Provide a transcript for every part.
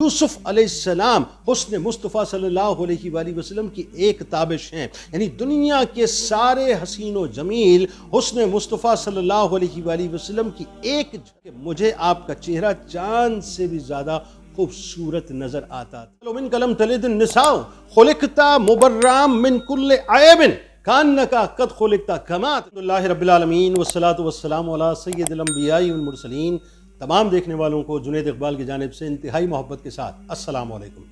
یوسف علیہ السلام حسن مصطفیٰ صلی اللہ علیہ وآلہ وسلم کی ایک تابش ہیں، یعنی دنیا کے سارے حسین و جمیل حسن مصطفیٰ صلی اللہ علیہ وآلہ وسلم کی ایک کہ مجھے آپ کا چہرہ چاند سے بھی زیادہ خوبصورت نظر آتا تھا۔ من کلم تلد النساء خلقتا مبرام من کل عیب کانکا قد خلقتا کما اللہ رب العالمین والصلاة والسلام علی سید الانبیاء والمرسلین۔ تمام دیکھنے والوں کو جنید اقبال کی جانب سے انتہائی محبت کے ساتھ السلام علیکم۔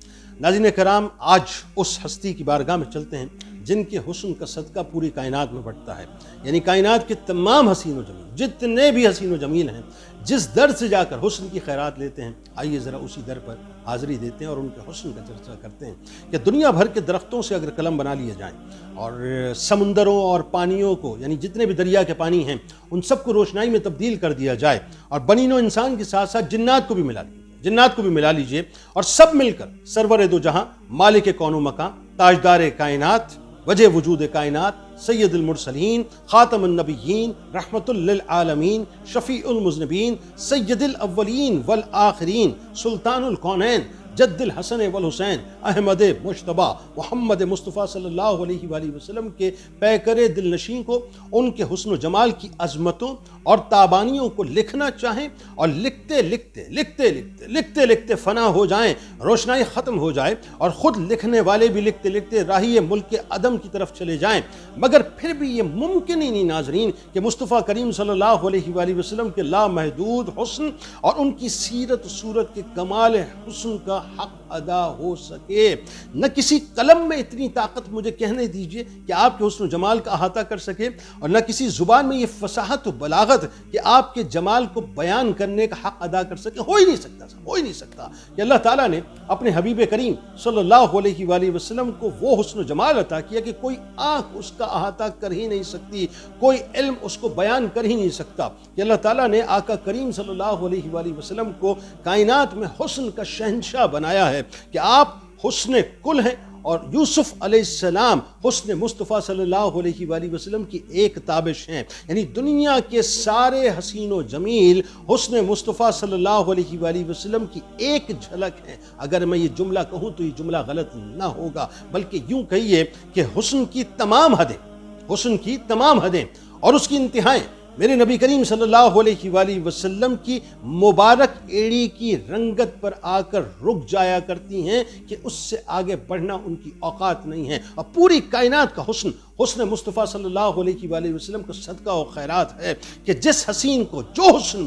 ناظرین کرام، آج اس ہستی کی بارگاہ میں چلتے ہیں جن کے حسن کا صدقہ پوری کائنات میں بڑھتا ہے، یعنی کائنات کے تمام حسین و جمیل جتنے بھی حسین و جمیل ہیں جس در سے جا کر حسن کی خیرات لیتے ہیں، آئیے ذرا اسی در پر حاضری دیتے ہیں اور ان کے حسن کا چرچا کرتے ہیں کہ دنیا بھر کے درختوں سے اگر قلم بنا لیے جائیں اور سمندروں اور پانیوں کو، یعنی جتنے بھی دریا کے پانی ہیں ان سب کو روشنائی میں تبدیل کر دیا جائے اور بنی نوع انسان کے ساتھ ساتھ جنات کو بھی ملا لیجئے اور سب مل کر سرور دو جہاں، مالک کون و مکان، تاجدار کائنات، وجہ وجود کائنات، سید المرسلین، خاتم النبیین، رحمت للعالمین، شفیع المذنبین، سید الاولین والآخرین، سلطان الکونین، جد الحسن والحسین، احمد مجتبیٰ محمد مصطفیٰ صلی اللہ علیہ وآلہ وسلم کے پیکر دل نشین کو ان کے حسن و جمال کی عظمتوں اور تابانیوں کو لکھنا چاہیں اور لکھتے لکھتے فنا ہو جائیں، روشنائی ختم ہو جائے اور خود لکھنے والے بھی لکھتے راہی ملک عدم کی طرف چلے جائیں، مگر پھر بھی یہ ممکن ہی نہیں ناظرین کہ مصطفیٰ کریم صلی اللہ علیہ وآلہ وسلم کے لامحدود حسن اور ان کی سیرت و صورت کے کمال حسن کا حق ادا ہو سکے۔ نہ کسی قلم میں اتنی طاقت مجھے کہنے دیجئے کہ آپ کے حسن و جمال کا احاطہ کر سکے، اور نہ کسی زبان میں یہ فصاحت و بلاغت کہ آپ کے جمال کو بیان کرنے کا حق ادا کر سکے۔ ہو ہی نہیں سکتا کہ اللہ تعالیٰ نے اپنے حبیب کریم صلی اللہ علیہ وآلہ وسلم کو وہ حسن و جمال عطا کیا کہ کوئی آنکھ اس کا احاطہ کر ہی نہیں سکتی، کوئی علم اس کو بیان کر ہی نہیں سکتا، کہ اللہ تعالیٰ نے آقا کریم صلی اللہ علیہ وآلہ وسلم کو کائنات میں حسن کا شہنشاہ بنایا ہے کہ آپ حسن کل ہیں، اور یوسف علیہ السلام حسن مصطفیٰ صلی اللہ علیہ وآلہ وسلم کی ایک تابش ہیں، یعنی دنیا کے سارے حسین و جمیل حسن مصطفیٰ صلی اللہ علیہ وآلہ وسلم کی ایک جھلک ہے۔ اگر میں یہ جملہ کہوں تو یہ جملہ غلط نہ ہوگا، بلکہ یوں کہیے کہ حسن کی تمام حدیں اور اس کی انتہائیں میرے نبی کریم صلی اللہ علیہ وآلہ وسلم کی مبارک ایڑی کی رنگت پر آ کر رک جایا کرتی ہیں کہ اس سے آگے بڑھنا ان کی اوقات نہیں ہے، اور پوری کائنات کا حسن مصطفیٰ صلی اللہ علیہ وآلہ وسلم کا صدقہ و خیرات ہے کہ جس حسین کو جو حسن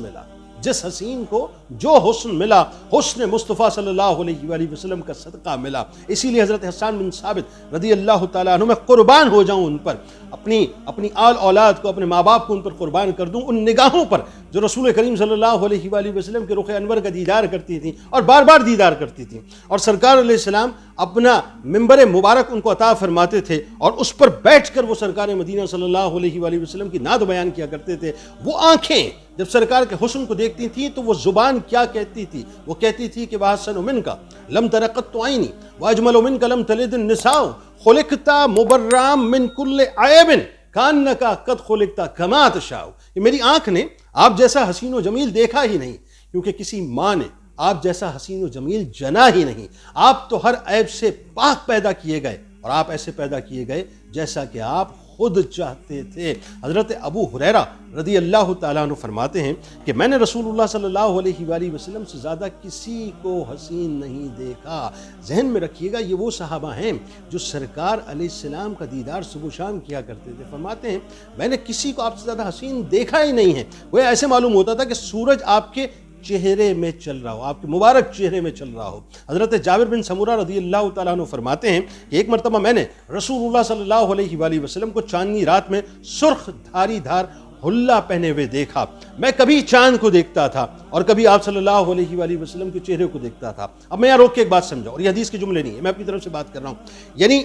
ملا حسن مصطفیٰ صلی اللہ علیہ وآلہ وسلم کا صدقہ ملا۔ اسی لیے حضرت حسان بن ثابت رضی اللہ تعالیٰ عنہ، میں قربان ہو جاؤں ان پر، اپنی آل اولاد کو، اپنے ماں باپ کو ان پر قربان کر دوں، ان نگاہوں پر جو رسول کریم صلی اللہ علیہ وآلہ وسلم کے رخ انور کا دیدار کرتی تھیں اور بار بار دیدار کرتی تھیں، اور سرکار علیہ السلام اپنا ممبر مبارک ان کو عطا فرماتے تھے اور اس پر بیٹھ کر وہ سرکار مدینہ صلی اللہ علیہ وآلہ وسلم کی نعت بیان کیا کرتے تھے۔ وہ آنکھیں جب سرکار کے حسن کو دیکھتی تھیں تو وہ زبان کیا کہتی تھی؟ وہ کہتی تھی کہ وَأَحْسَنُ مِنْكَ لَمْ تَلِدْ قَطُّ عَيْنِي وَأَجْمَلُ مِنْكَ لَمْ تَلِدِ النِّسَاءُ خُلِقْتَ مُبَرًّا مِنْ كُلِّ عَيْبٍ كَأَنَّكَ قَدْ خُلِقْتَ كَمَا تَشَاءُ۔ کہ میری آنکھ نے آپ جیسا حسین و جمیل دیکھا ہی نہیں، کیونکہ کسی ماں نے آپ جیسا حسین و جمیل جنا ہی نہیں۔ آپ تو ہر عیب سے پاک پیدا کیے گئے، اور آپ ایسے پیدا کیے گئے جیسا کہ آپ خود چاہتے تھے۔ حضرت ابو ہریرہ رضی اللہ تعالیٰ عنہ فرماتے ہیں کہ میں نے رسول اللہ صلی اللہ علیہ وآلہ وسلم سے زیادہ کسی کو حسین نہیں دیکھا۔ ذہن میں رکھیے گا، یہ وہ صحابہ ہیں جو سرکار علیہ السلام کا دیدار صبح و شام کیا کرتے تھے۔ فرماتے ہیں میں نے کسی کو آپ سے زیادہ حسین دیکھا ہی نہیں ہے۔ وہ ایسے معلوم ہوتا تھا کہ سورج آپ کے چہرے میں چل رہا ہو، آپ کے مبارک چہرے میں چل رہا ہو۔ حضرت جابر بن سمورہ رضی اللہ تعالیٰ عنہ فرماتے ہیں کہ ایک مرتبہ میں نے رسول اللہ صلی اللہ علیہ وآلہ وسلم کو چاندنی رات میں سرخ دھاری دھار حلہ پہنے ہوئے دیکھا۔ میں کبھی چاند کو دیکھتا تھا اور کبھی آپ صلی اللہ علیہ وآلہ وسلم کے چہرے کو دیکھتا تھا۔ اب میں یہاں روک کے ایک بات سمجھاؤں، اور یہ حدیث کے جملے نہیں ہیں، میں اپنی طرف سے بات کر رہا ہوں، یعنی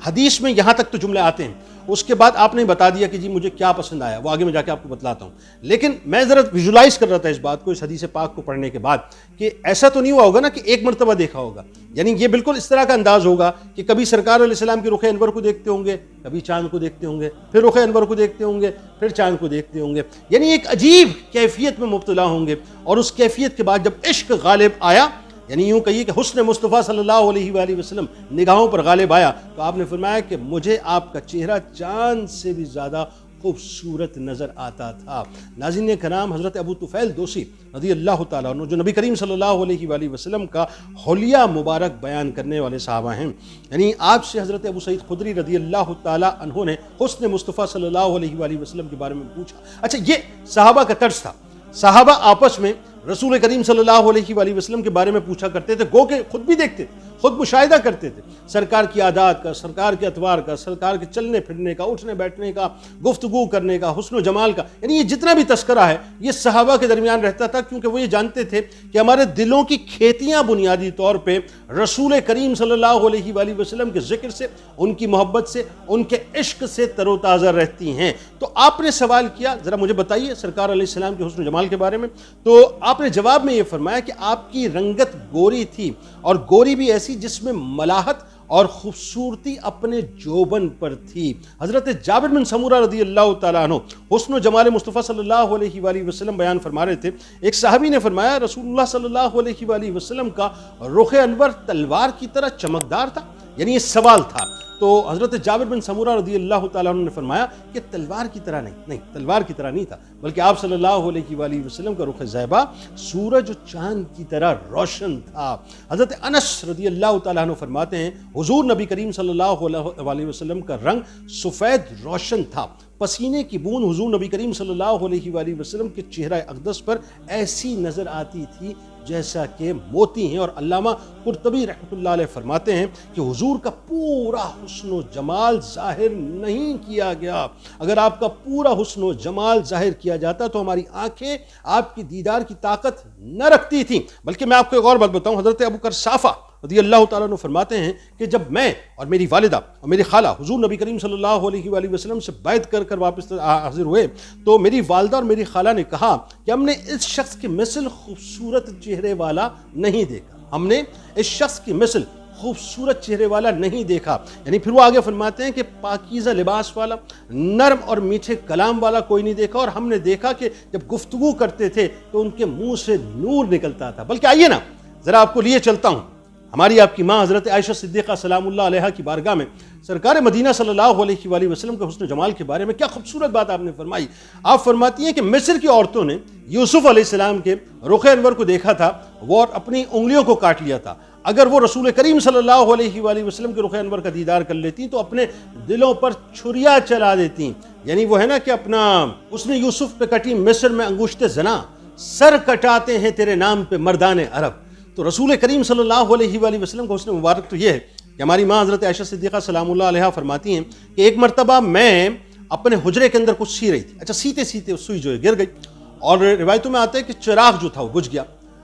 حدیث میں یہاں تک تو جملے آتے ہیں، اس کے بعد آپ نے بتا دیا کہ جی مجھے کیا پسند آیا، وہ آگے میں جا کے آپ کو بتلاتا ہوں۔ لیکن میں ذرا ویژولائز کر رہا تھا اس بات کو، اس حدیث پاک کو پڑھنے کے بعد، کہ ایسا تو نہیں ہوا ہوگا نا کہ ایک مرتبہ دیکھا ہوگا، یعنی یہ بالکل اس طرح کا انداز ہوگا کہ کبھی سرکار علیہ السلام کے رخ انور کو دیکھتے ہوں گے، کبھی چاند کو دیکھتے ہوں گے، پھر رخ انور کو دیکھتے ہوں گے، پھر چاند کو دیکھتے ہوں گے، یعنی ایک عجیب کیفیت میں مبتلا ہوں گے، اور اس کیفیت کے بعد جب عشق غالب آیا یعنی یوں کہیے کہ حسن مصطفیٰ صلی اللہ علیہ وآلہ وسلم نگاہوں پر غالب آیا تو آپ نے فرمایا کہ مجھے آپ کا چہرہ چاند سے بھی زیادہ خوبصورت نظر آتا تھا۔ ناظرین کرام، حضرت ابو طفیل دوسی رضی اللہ تعالیٰ عنہ جو نبی کریم صلی اللہ علیہ وآلہ وسلم کا حلیہ مبارک بیان کرنے والے صحابہ ہیں، یعنی آپ سے حضرت ابو سعید خدری رضی اللہ تعالیٰ عنہ نے حسن مصطفیٰ صلی اللہ علیہ وآلہ وسلم کے بارے میں پوچھا۔ اچھا، یہ صحابہ کا طرز تھا، صحابہ آپس میں رسول کریم صلی اللہ علیہ وآلہ وسلم کے بارے میں پوچھا کرتے تھے، گو کہ خود بھی دیکھتے تھے، خود مشاہدہ کرتے تھے سرکار کی عادات کا، سرکار کے اطوار کا، سرکار کے چلنے پھرنے کا، اٹھنے بیٹھنے کا، گفتگو کرنے کا، حسن و جمال کا، یعنی یہ جتنا بھی تذکرہ ہے یہ صحابہ کے درمیان رہتا تھا، کیونکہ وہ یہ جانتے تھے کہ ہمارے دلوں کی کھیتیاں بنیادی طور پہ رسول کریم صلی اللہ علیہ وآلہ وسلم کے ذکر سے، ان کی محبت سے، ان کے عشق سے تر و تازہ رہتی ہیں۔ تو آپ نے سوال کیا، ذرا مجھے بتائیے سرکار علیہ السلام کے حسن و جمال کے بارے میں، تو آپ نے جواب میں یہ فرمایا کہ آپ کی رنگت گوری تھی، اور گوری بھی ایسی جس میں ملاحت اور خوبصورتی اپنے جوبن پر تھی۔ حضرت جابر بن سمورہ رضی اللہ تعالیٰ عنہ حسن و جمال مصطفیٰ صلی اللہ علیہ وآلہ وسلم بیان فرما رہے تھے۔ ایک صحابی نے فرمایا رسول اللہ صلی اللہ علیہ وآلہ وسلم کا رخ انور تلوار کی طرح چمکدار تھا، یعنی یہ سوال تھا۔ تو حضرت جابر بن سمورہ رضی اللہ تعالیٰ عنہ نے فرمایا کہ تلوار کی طرح نہیں، تلوار کی طرح نہیں تھا، بلکہ آپ صلی اللہ علیہ وآلہ وسلم کا رخ زیبا سورج و چاند کی طرح روشن تھا۔ حضرت انس رضی اللہ تعالیٰ عنہ فرماتے ہیں حضور نبی کریم صلی اللہ علیہ وسلم کا رنگ سفید روشن تھا، پسینے کی بوند حضور نبی کریم صلی اللہ علیہ وآلہ وسلم کے چہرہ اقدس پر ایسی نظر آتی تھی جیسا کہ موتی ہیں۔ اور علامہ قرطبی رحمۃ اللہ علیہ فرماتے ہیں کہ حضور کا پورا حسن و جمال ظاہر نہیں کیا گیا، اگر آپ کا پورا حسن و جمال ظاہر کیا جاتا تو ہماری آنکھیں آپ کی دیدار کی طاقت نہ رکھتی تھیں۔ بلکہ میں آپ کو ایک اور بات بتاؤں، حضرت ابو بکر صافہ رضی اللہ تعالیٰ عنہ فرماتے ہیں کہ جب میں اور میری والدہ اور میری خالہ حضور نبی کریم صلی اللہ علیہ وآلہ وسلم سے بیعت کر واپس حاضر ہوئے تو میری والدہ اور میری خالہ نے کہا کہ ہم نے اس شخص کی مثل خوبصورت چہرے والا نہیں دیکھا، ہم نے اس شخص کی مثل خوبصورت چہرے والا نہیں دیکھا۔ یعنی پھر وہ آگے فرماتے ہیں کہ پاکیزہ لباس والا، نرم اور میٹھے کلام والا کوئی نہیں دیکھا، اور ہم نے دیکھا کہ جب گفتگو کرتے تھے تو ان کے منہ سے نور نکلتا تھا۔ بلکہ آئیے نا ذرا آپ کو لیے چلتا ہوں ہماری آپ کی ماں حضرت عائشہ صدیقہ سلام اللہ علیہا کی بارگاہ میں سرکار مدینہ صلی اللہ علیہ وآلہ وسلم کے حسن و جمال کے بارے میں کیا خوبصورت بات آپ نے فرمائی۔ آپ فرماتی ہیں کہ مصر کی عورتوں نے یوسف علیہ السلام کے رخ انور کو دیکھا تھا، وہ اپنی انگلیوں کو کاٹ لیا تھا۔ اگر وہ رسول کریم صلی اللہ علیہ وآلہ وسلم کے رخ انور کا دیدار کر لیتی تو اپنے دلوں پر چھریا چلا دیتی، یعنی وہ ہے نا کہ اپنا اس نے یوسف پہ کٹی مصر میں انگشت زنا، سر کٹاتے ہیں تیرے نام پہ مردان عرب۔ تو رسول کریم صلی اللہ علیہ وآلہ وسلم کا حسن مبارک تو یہ ہے کہ ہماری ماں حضرت عائشہ صدیقہ سلام اللہ علیہا فرماتی ہیں کہ ایک مرتبہ میں اپنے حجرے کے اندر کچھ سی رہی تھی، اچھا سیتے سیتے سوئی جو ہے گر گئی، اور روایتوں میں آتا ہے کہ چراغ جو تھا وہ بجھ گیا۔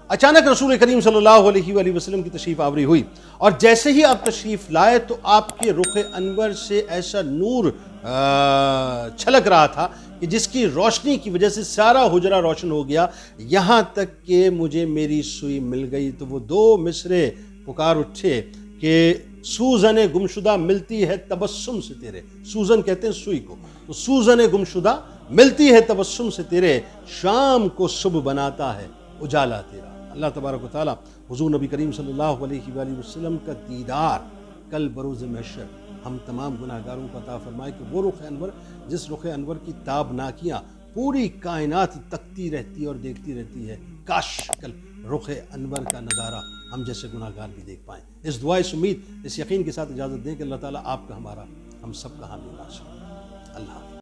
اچانک رسول کریم صلی اللہ علیہ وآلہ وسلم کی تشریف آوری ہوئی، اور جیسے ہی آپ تشریف لائے تو آپ کے رخ انور سے ایسا نور چھلک رہا تھا کہ جس کی روشنی کی وجہ سے سارا حجرہ روشن ہو گیا، یہاں تک کہ مجھے میری سوئی مل گئی۔ تو وہ دو مصرے پکار اٹھے کہ سوزن گمشدہ ملتی ہے تبسم سے تیرے، سوزن کہتے ہیں سوئی کو، تو سوزن گمشدہ ملتی ہے تبسم سے تیرے، شام کو صبح بناتا ہے اجالا تیرا۔ اللہ تبارک و تعالیٰ حضور نبی کریم صلی اللہ علیہ وآلہ وسلم کا دیدار کل بروز محشر ہم تمام گناہگاروں کو عطا فرمائے کہ وہ رخ انور جس رخ انور کی تابناکیاں پوری کائنات تکتی رہتی اور دیکھتی رہتی ہے، کاش کل رخ انور کا نظارہ ہم جیسے گناہگار بھی دیکھ پائیں۔ اس دعا اس امید اس یقین کے ساتھ اجازت دیں کہ اللہ تعالیٰ آپ کا ہمارا ہم سب کا حامی ناصر۔ اللہ